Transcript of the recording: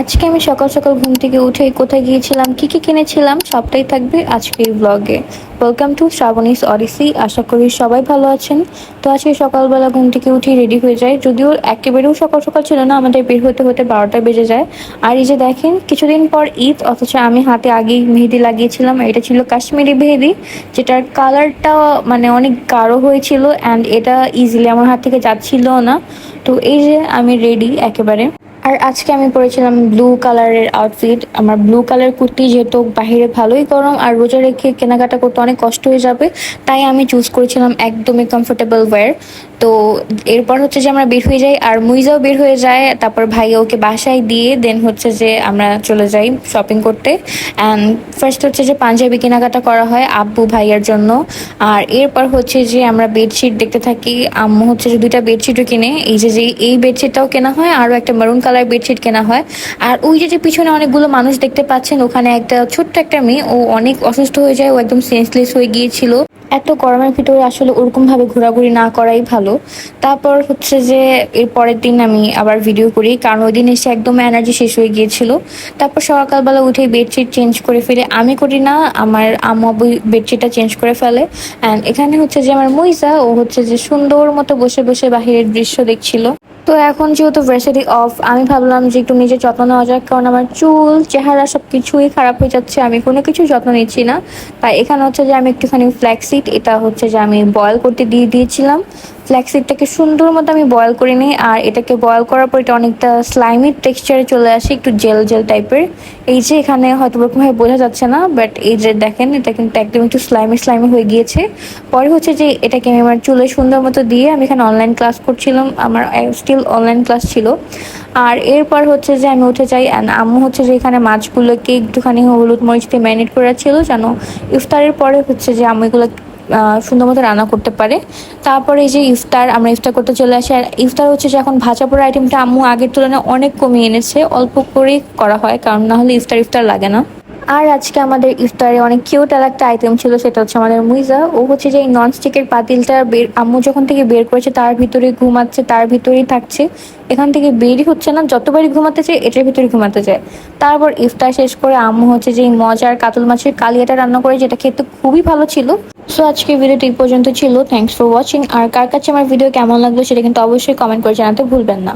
আজকে আমি সকাল সকাল ঘুম থেকে উঠে কোথায় গিয়েছিলাম, কি কি কিনেছিলাম সবটাই থাকবে আজকের ব্লগে। Welcome to Shrabani's odyssey. আশা করি সবাই ভালো আছেন। তো আজকে সকালবেলা ঘুম থেকে উঠে রেডি হয়ে যায়, যদিও একেবারেও সকাল সকাল ছিল না, আমাদের বের হতে হতে 12টা বেজে যায়। আর এই যে দেখেন, কিছুদিন পর ঈদ, অথচ আমি হাতে আগেই মেহেদি লাগিয়েছিলাম। এটা ছিল কাশ্মীরি মেহেদি, যেটার কালারটা মানে অনেক গাঢ় হয়েছিল অ্যান্ড এটা ইজিলি আমার হাত থেকে যাচ্ছিল না। তো এই যে আমি রেডি একেবারে। আর আজকে আমি পরেছিলাম ব্লু কালারের আউটফিট। আমার ব্লু কালার কুর্তি, যেহেতু বাহিরে ভালোই গরম আর রোজা রেখে কেনাকাটা করতে অনেক কষ্ট হয়ে যাবে, তাই আমি চুজ করেছিলাম একদমই কমফোর্টেবল ওয়্যার। তো এরপর হচ্ছে যে আমরা বের হয়ে যাই, আর মুইজাও বের হয়ে যায়। তারপর ভাইয়া ওকে বাসায় দিয়ে দেন হচ্ছে যে আমরা চলে যাই শপিং করতে। অ্যান্ড ফার্স্ট হচ্ছে যে পাঞ্জাবি কেনাকাটা করা হয় আব্বু ভাইয়ার জন্য। আর এরপর হচ্ছে যে আমরা বেডশিট দেখতে থাকি। আম্মু হচ্ছে যে 2টা বেডশিটও কিনে, এই যে এই বেডশিটটাও কেনা হয়, আরও একটা মেরুন কালার বেডশিট কেনা হয়। আর ওই যে পিছনে অনেকগুলো মানুষ দেখতে পাচ্ছেন, ওখানে একটা ছোট্ট একটা মেয়ে, ও অনেক অসুস্থ হয়ে যায়, ও একদম সেন্সলেস হয়ে গিয়েছিল। এত গরমের ভিতরে আসলে ওরকম ভাবে ঘোরাঘুরি না করাই ভালো। তারপর হচ্ছে যে এর পরের দিন আমি আবার ভিডিও করি, কারণ ওই দিন এসে একদম এনার্জি শেষ হয়ে গিয়েছিল। তারপর সকালবেলা উঠে বেডশিট চেঞ্জ করে ফেলে, আমি করি না, আমার আম্মু বেডশিটটা চেঞ্জ করে ফেলে। অ্যান্ড এখানে হচ্ছে যে আমার মইসা, ও হচ্ছে যে সুন্দর মতো বসে বসে বাহিরের দৃশ্য দেখছিল। তো এখন যেহেতু ভার্সিটি অফ, আমি ভাবলাম যে একটু নিজের যত্ন নেওয়া যাক, কারণ আমার চুল চেহারা সব কিছুই খারাপ হয়ে যাচ্ছে, আমি কোনো কিছু যত্ন নিচ্ছি না। তাই এখানে হচ্ছে যে আমি একটুখানি ফ্ল্যাক্সিড, এটা হচ্ছে যে আমি বয়েল করতে দিয়ে দিয়েছিলাম। ফ্ল্যাক্সিডটাকে সুন্দর মতো আমি বয়েল করে নিই, আর এটাকে বয়েল করার পর এটা অনেকটা স্লাইমি টেক্সচারে চলে আসে, একটু জেল জেল টাইপের। এই যে এখানে হয়তো ওরকমভাবে বোঝা যাচ্ছে না, বাট এই যে দেখেন, এটা কিন্তু একদম একটু স্লাইমি স্লাইমি হয়ে গিয়েছে। পরে হচ্ছে যে এটাকে আমি আমার চুলে সুন্দর মতো দিয়ে, আমি এখানে অনলাইন ক্লাস করছিলাম, আমার স্টিল অনলাইন ক্লাস ছিল। আর এরপর হচ্ছে যে আমি উঠে যাই, অ্যান্ড আম্মু হচ্ছে যে এখানে মাছগুলোকে একটুখানি হলুদ মরিচ দিয়ে ম্যারিনেট করে ছিল, যেন ইফতারের পরে হচ্ছে যে আম্মু এগুলো সুন্দর মতো রান্না করতে পারে। তারপরে এই যে আমরা ইফতার করতে চলে আসি। আর ইফতার হচ্ছে যে এখন ভাজা পোড়া আইটেমটা আম্মু আগের তুলনায় অনেক কমিয়ে এনেছে, অল্প করেই করা হয়, কারণ না হলে ইফতার ইফতার লাগে না। আর আজকে আমাদের ইফতারে অনেক কিউট আর একটা আইটেম ছিল, সেটা হচ্ছে আমাদের মুইজা। ও হচ্ছে যে এই ননস্টিকের পাতিলটা আম্মু যখন থেকে বের করেছে তার ভিতরে ঘুমাচ্ছে, তার ভিতরেই থাকছে, এখান থেকে বেরই হচ্ছে না, যতবারই ঘুমাতে চায় এটার ভিতরে ঘুমাতে যায়। তারপর ইফতার শেষ করে আম্মু হচ্ছে যে এই মজার কাতল মাছের কালিয়াটা রান্না করে, যেটা খেতে খুবই ভালো ছিল। সো আজকে ভিডিওটি এই পর্যন্ত ছিল। Thanks for watching. আর কার কাছে আমার ভিডিও কেমন লাগলো সেটা কিন্তু অবশ্যই কমেন্ট করে জানাতে ভুলবেন না।